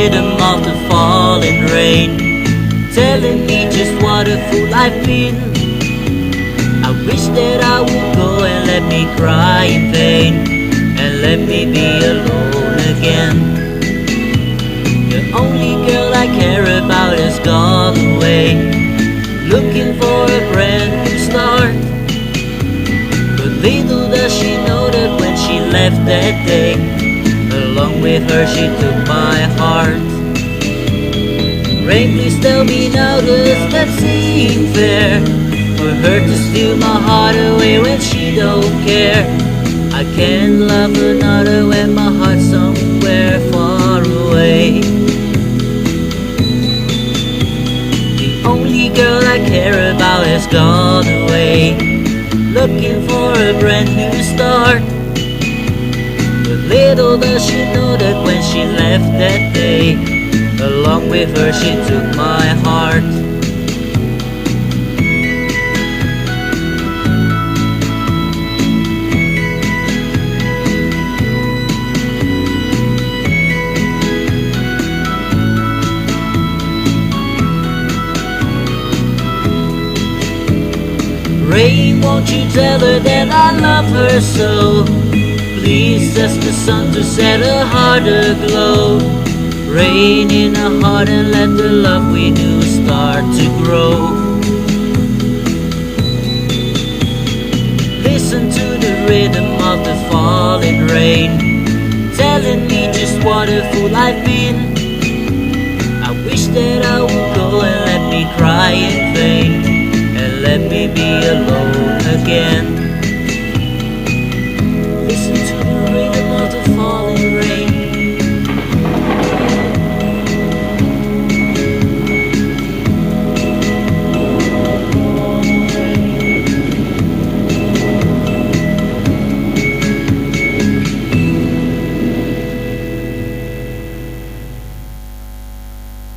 rhythm of the falling rain, telling me just what a fool I've been. I wish that I would go and let me cry in vain, and let me be alone again. The only girl I care about has gone away, looking for a brand new start. But little does she know that when she left that day, along with her she took my heart. Rain, please tell me now, does that seem fair, for her to steal my heart away when she don't care? I can't love another when my heart's somewhere far away. The only girl I care about has gone away, looking for a brand new start. But little does she know that when she left that day, along with her she took my heart. Rain, won't you tell her that I love her so? Please ask the sun to set her heart aglow. Rain in her heart and let the love we do start to grow. Listen to the rhythm of the falling rain, telling me just what a fool I've been. I wish that I would go and let me cry in